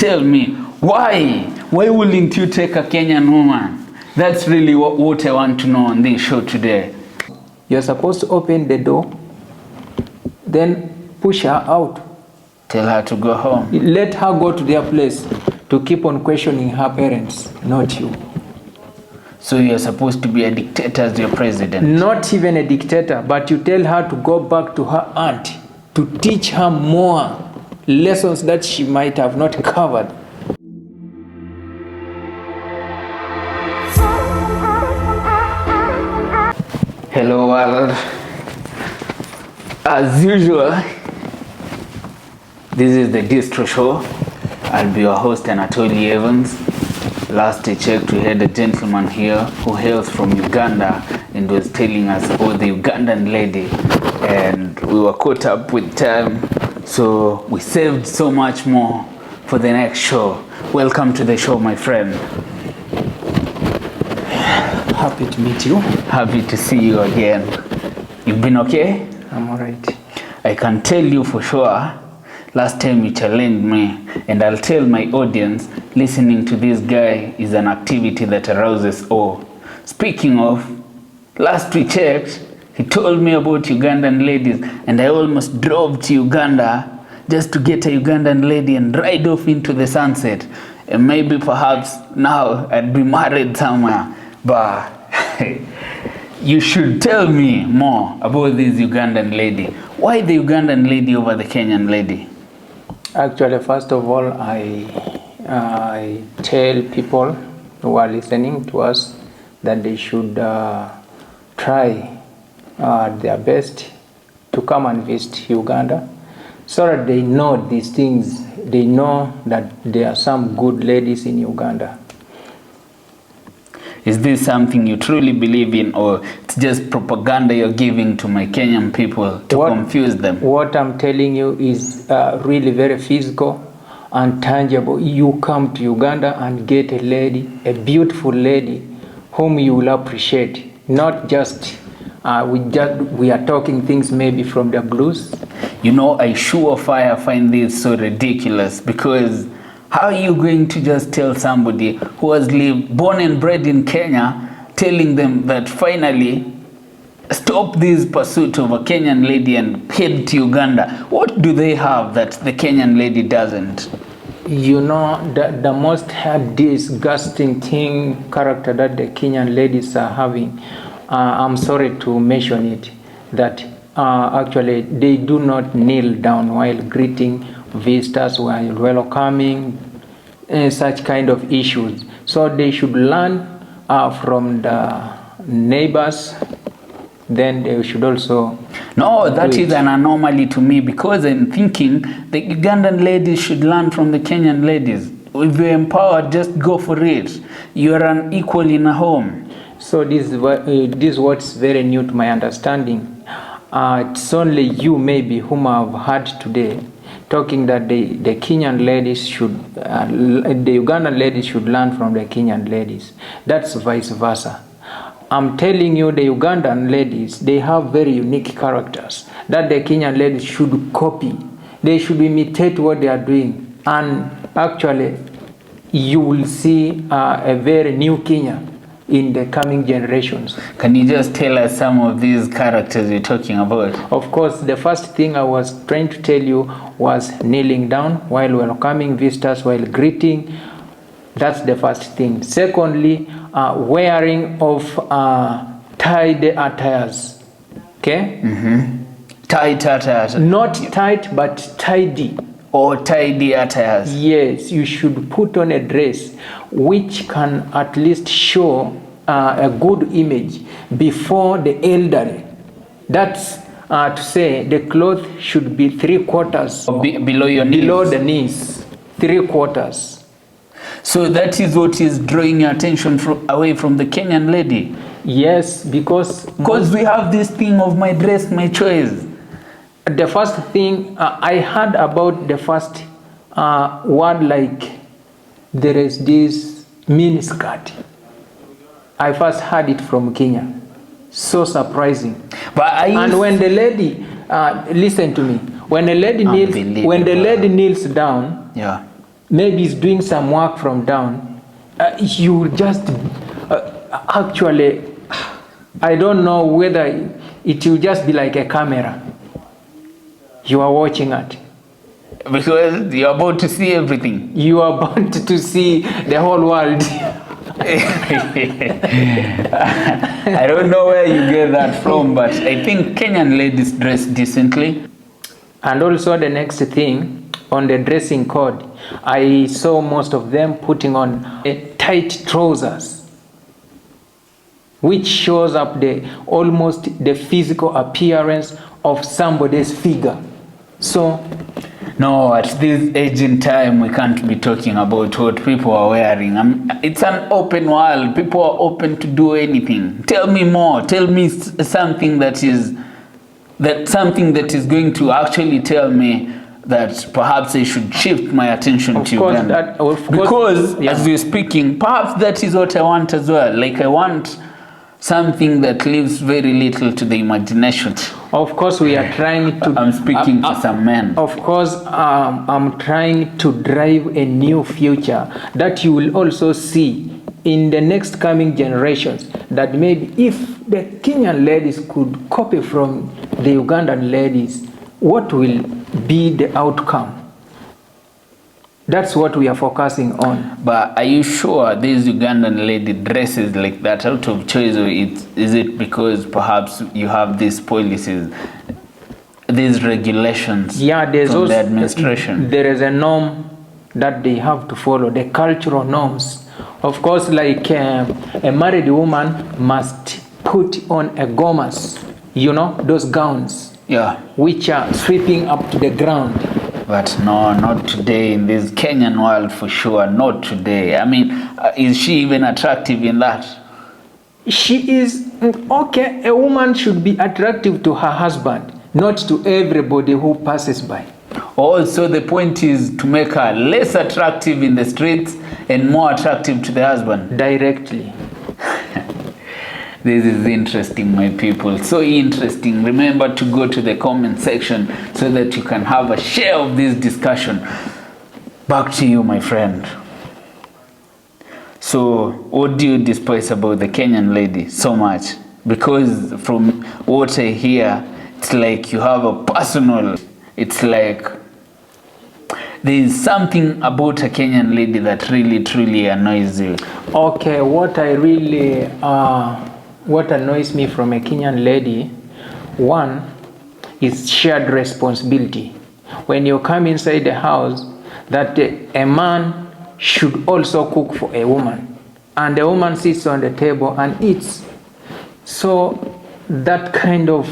tell me, why wouldn't you take a Kenyan woman? That's really what I want to know on this show today. You're supposed to open the door, then push her out. Tell her to go home. Let her go to their place to keep on questioning her parents, not you. So you're supposed to be a dictator as your president? Not even a dictator, but you tell her to go back to her aunt to teach her more lessons that she might have not covered. Hello world. As usual, this is the Distro show. I'll be your host, Anatoly Evans. Last I checked, we had a gentleman here who hails from Uganda and was telling us about the Ugandan lady, and we were caught up with time, so we saved so much more for the next show. Welcome to the show, my friend. Happy to meet you. Happy to see you again. You've been okay? I'm alright. I can tell you for sure, last time you challenged me, and I'll tell my audience, listening to this guy is an activity that arouses awe. Speaking of, last we checked, he told me about Ugandan ladies, and I almost drove to Uganda just to get a Ugandan lady and ride off into the sunset. And maybe perhaps now I'd be married somewhere. But you should tell me more about this Ugandan lady. Why the Ugandan lady over the Kenyan lady? Actually, first of all, I tell people who are listening to us that they should try their best to come and visit Uganda, so that they know these things. They know that there are some good ladies in Uganda. Is this something you truly believe in, or it's just propaganda you're giving to my Kenyan people to confuse them? What I'm telling you is really very physical and tangible. You come to Uganda and get a lady, a beautiful lady, whom you will appreciate. Not just, we are talking things maybe from the blues. You know, I sure find this so ridiculous, because how are you going to just tell somebody who has lived, born and bred in Kenya, telling them that finally stop this pursuit of a Kenyan lady and head to Uganda? What do they have that the Kenyan lady doesn't? You know, the most disgusting character that the Kenyan ladies are having, I'm sorry to mention it, that actually they do not kneel down while greeting visitors, while welcoming, such kind of issues. So they should learn from the neighbors. Then they should also... No, that is an anomaly to me, because I'm thinking the Ugandan ladies should learn from the Kenyan ladies. If you're empowered, just go for it. You're an equal in a home. So this is what's very new to my understanding. It's only you maybe whom I've heard today talking that the Kenyan ladies should, the Ugandan ladies should learn from the Kenyan ladies. That's vice versa. I'm telling you, the Ugandan ladies, they have very unique characters that the Kenyan ladies should copy. They should imitate what they are doing. And actually, you will see a very new Kenya in the coming generations. Can you just tell us some of these characters you're talking about? Of course, the first thing I was trying to tell you was kneeling down while welcoming visitors, while greeting. That's the first thing. Secondly, wearing of tied attires. Okay? Mm-hmm. Tight attires. Not tight, but tidy. Or tidy attires. Yes, you should put on a dress which can at least show a good image before the elderly. That's to say the cloth should be 3/4 below your knees. Below the knees, 3/4. So that is what is drawing your attention away from the Kenyan lady. Yes, because we have this thing of my dress, my choice. The first thing I heard about the first word, like there is this mini skirt. I first heard it from Kenya. So surprising. And when the lady, listen to me, when the lady kneels down, yeah, maybe is doing some work from down, you just actually, I don't know whether it will just be like a camera you are watching at. Because you're about to see everything. You are about to see the whole world. I don't know where you get that from, but I think Kenyan ladies dress decently. And also the next thing, on the dressing code, I saw most of them putting on tight trousers, which shows up almost the physical appearance of somebody's figure. So no, at this age in time, we can't be talking about what people are wearing. It's an open world. People are open to do anything. Tell me more. Tell me something that is going to actually tell me that perhaps I should shift my attention to Uganda. Because as we're speaking, perhaps that is what I want as well. Like, I want something that leaves very little to the imagination. Of course, we are trying to... I'm speaking to some men. Of course, I'm trying to drive a new future that you will also see in the next coming generations, that maybe if the Kenyan ladies could copy from the Ugandan ladies, what will be the outcome? That's what we are focusing on. But are you sure this Ugandan lady dresses like that out of choice, or is it because perhaps you have these policies, these regulations from the administration? There is a norm that they have to follow, the cultural norms. Of course, like a married woman must put on a gomas, you know, those gowns, which are sweeping up to the ground. But no, not today in this Kenyan world, for sure. Not today. I mean, is she even attractive in that? She is. Okay, a woman should be attractive to her husband, not to everybody who passes by. Also, the point is to make her less attractive in the streets and more attractive to the husband. Directly. This is interesting, my people. So interesting. Remember to go to the comment section so that you can have a share of this discussion. Back to you, my friend. So, what do you despise about the Kenyan lady so much? Because from what I hear, it's like you have a personal... It's like there's something about a Kenyan lady that really, truly annoys you. Okay, what annoys me from a Kenyan lady, one is shared responsibility. When you come inside the house, that a man should also cook for a woman, and the woman sits on the table and eats. So that kind of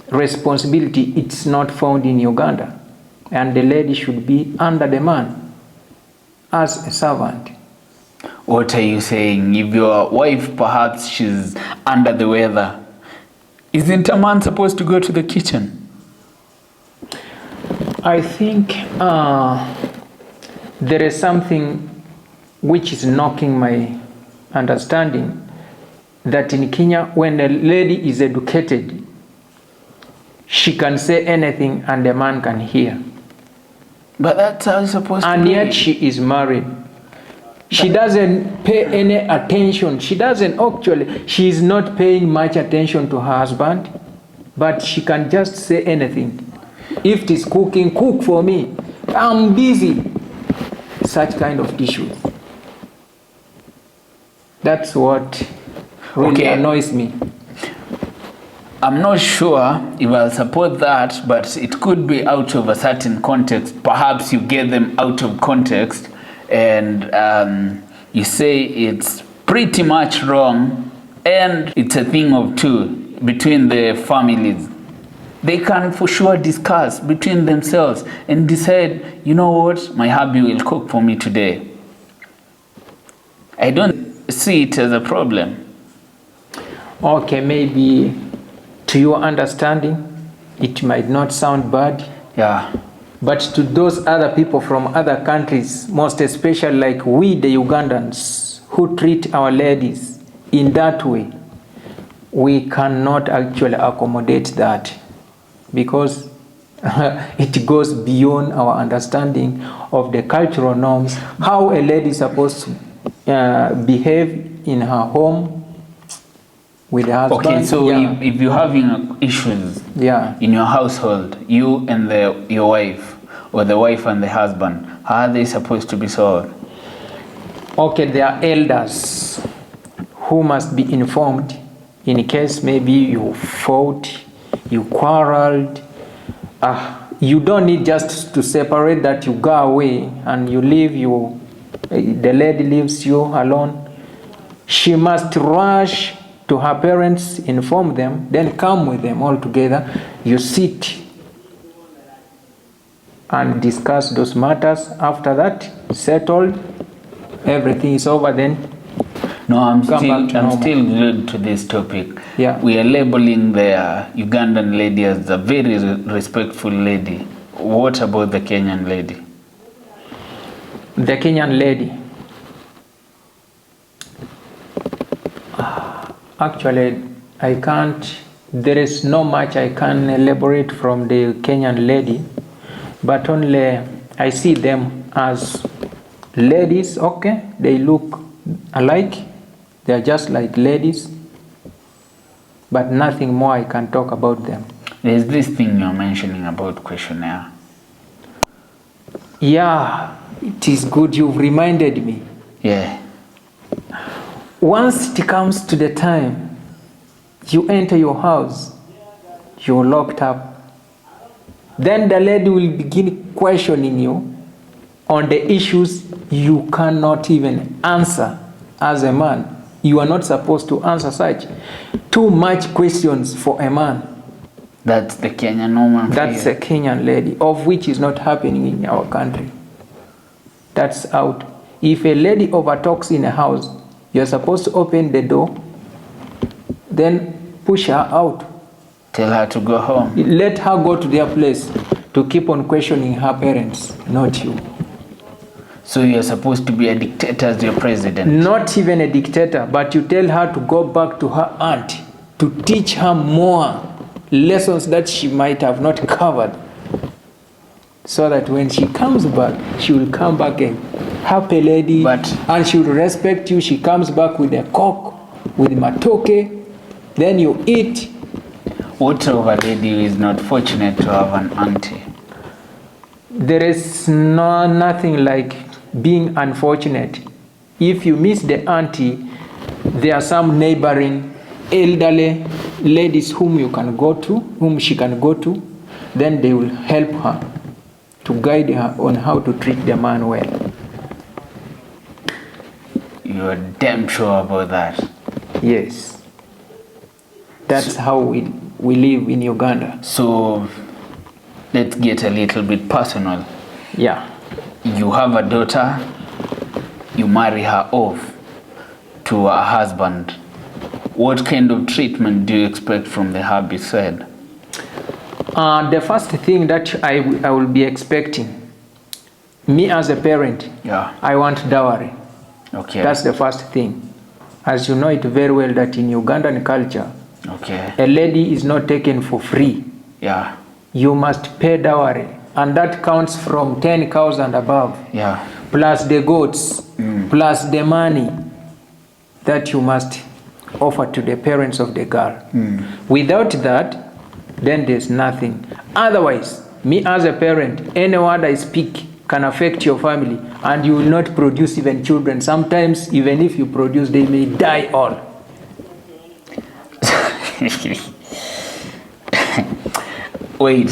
responsibility, it's not found in Uganda, and the lady should be under the man as a servant. What are you saying? If your wife, perhaps she's under the weather, isn't a man supposed to go to the kitchen? I think there is something which is knocking my understanding, that in Kenya, when a lady is educated, she can say anything and the man can hear. But that's how it's supposed to be. And yet she is married. She doesn't pay any attention. She is not paying much attention to her husband, but she can just say anything. If it is cooking, cook for me. I'm busy. Such kind of issues. That's what really annoys me. I'm not sure if I'll support that, but it could be out of a certain context. Perhaps you get them out of context and you say it's pretty much wrong, and it's a thing of two between the families. They can for sure discuss between themselves and decide, you know what, my hubby will cook for me today. I don't see it as a problem. Okay, maybe to your understanding, it might not sound bad. Yeah. But to those other people from other countries, most especially like we, the Ugandans, who treat our ladies in that way, we cannot actually accommodate that. Because it goes beyond our understanding of the cultural norms, how a lady is supposed to behave in her home with her husband. Okay, so yeah. if you're having issues in your household, you and your wife, or the wife and the husband, how are they supposed to be solved? Okay, there are elders who must be informed in case maybe you fought, you quarreled. You don't need just to separate that you go away and you leave the lady leaves you alone. She must rush to her parents, inform them, then come with them all together. You sit and discuss those matters. After that, settled, everything is over, then no, I'm still glued to this topic. Yeah. We are labeling the Ugandan lady as a very respectful lady. What about the Kenyan lady? The Kenyan lady. Actually, I can't, there is no much I can elaborate from the Kenyan lady, but only I see them as ladies, okay? They look alike. They are just like ladies, but nothing more I can talk about them. There's this thing you're mentioning about questionnaire. Yeah, it is good you've reminded me. Yeah. Once it comes to the time you enter your house, you're locked up, then the lady will begin questioning you on the issues you cannot even answer as a man. You are not supposed to answer such. Too much questions for a man. That's the Kenyan woman. That's a Kenyan lady, of which is not happening in our country. That's out. If a lady overtalks in a house, you're supposed to open the door, then push her out. Tell her to go home. Let her go to their place to keep on questioning her parents, not you. So you're supposed to be a dictator as your president? Not even a dictator, but you tell her to go back to her aunt to teach her more lessons that she might have not covered, so that when she comes back, she will come back a happy lady, and she will respect you. She comes back with a coke, with matoke, then you eat. What of a lady who is not fortunate to have an auntie? There is nothing like being unfortunate. If you miss the auntie, there are some neighboring elderly ladies whom she can go to, then they will help her to guide her on how to treat the man well. You're damn sure about that? Yes. That's how we live in Uganda. So let's get a little bit personal. Yeah. You have a daughter, you marry her off to a husband. What kind of treatment do you expect from the hubby side? The first thing that I will be expecting, me as a parent, I want dowry. Okay. That's the first thing. As you know it very well that in Ugandan culture, a lady is not taken for free. Yeah. You must pay dowry, and that counts from 10 cows and above. Yeah. Plus the goats, plus the money that you must offer to the parents of the girl. Without that, then there's nothing. Otherwise, me as a parent, any word I speak can affect your family, and you will not produce even children. Sometimes, even if you produce, they may die all. Wait,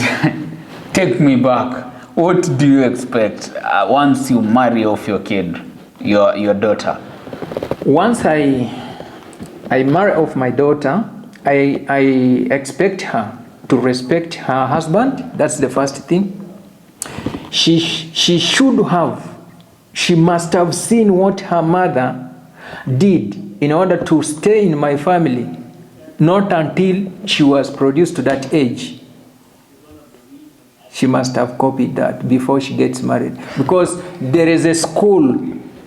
take me back. What do you expect once you marry off your kid, your daughter? Once I marry off my daughter, I expect her to respect her husband. That's the first thing. She must have seen what her mother did in order to stay in my family, not until she was produced to that age. She must have copied that before she gets married, because there is a school,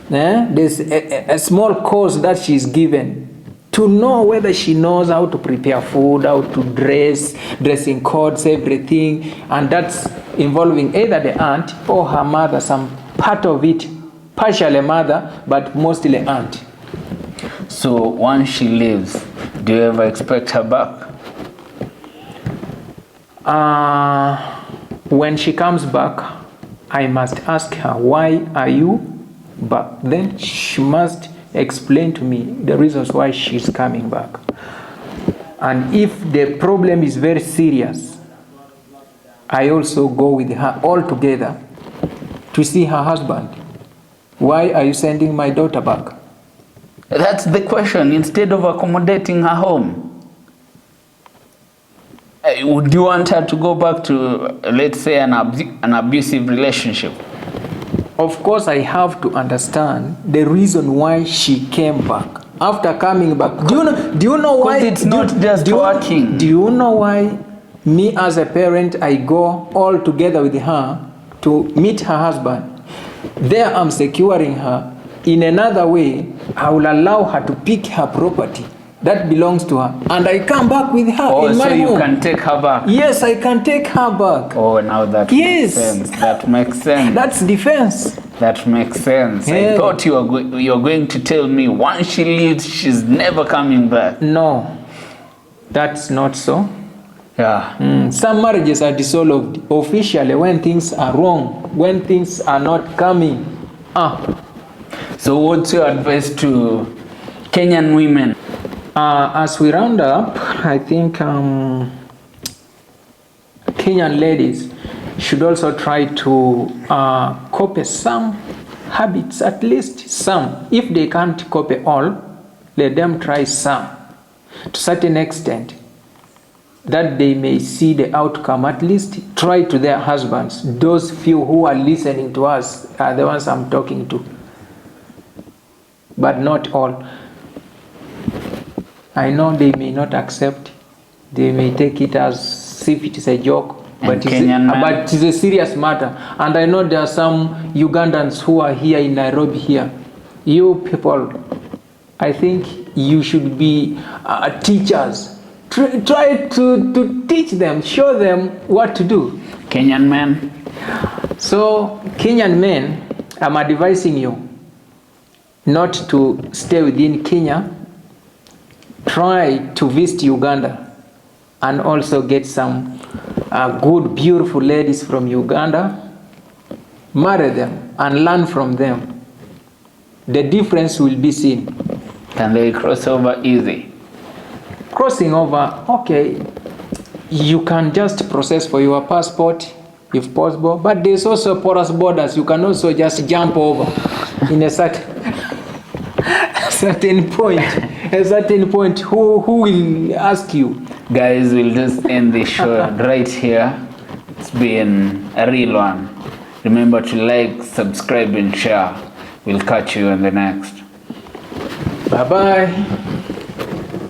there's a small course that she's given to know whether she knows how to prepare food, how to dress, dressing codes, everything, and that's involving either the aunt or her mother, some part of it, partially mother, but mostly aunt. So once she leaves, do you ever expect her back? When she comes back, I must ask her, why are you back? Then she must explain to me the reasons why she's coming back. And if the problem is very serious, I also go with her all together to see her husband. Why are you sending my daughter back? That's the question. Instead of accommodating her home, would you want her to go back to, let's say, an abusive relationship? Of course, I have to understand the reason why she came back. After coming back, do you know why? It's not just working. Do you know why me as a parent, I go all together with her to meet her husband? There I'm securing her. In another way, I will allow her to pick her property that belongs to her, and I come back with her in my home. So you can take her back? Yes, I can take her back. Oh, now that makes sense. That makes sense. That's defense. That makes sense. Yeah. I thought you were going to tell me once she leaves, she's never coming back. No, that's not so. Yeah. Some marriages are dissolved officially when things are wrong, when things are not coming. So what's your advice to Kenyan women? As we round up, I think Kenyan ladies should also try to copy some habits, at least some. If they can't copy all, let them try some to a certain extent, that they may see the outcome. At least try to their husbands. Those few who are listening to us are the ones I'm talking to, but not all. I know they may not accept, they may take it as if it is a joke, but it's a serious matter. And I know there are some Ugandans who are here in Nairobi here. You people, I think you should be teachers. Try to teach them, show them what to do. Kenyan men? So, Kenyan men, I'm advising you not to stay within Kenya. Try to visit Uganda and also get some good, beautiful ladies from Uganda. Marry them and learn from them. The difference will be seen. Can they cross over easy? Crossing over, okay, you can just process for your passport if possible, but there's also porous borders. You can also just jump over in a certain point. A certain point, who will ask you? Guys, we'll just end this show right here. It's been a real one. Remember to like, subscribe, and share. We'll catch you in the next. Bye-bye.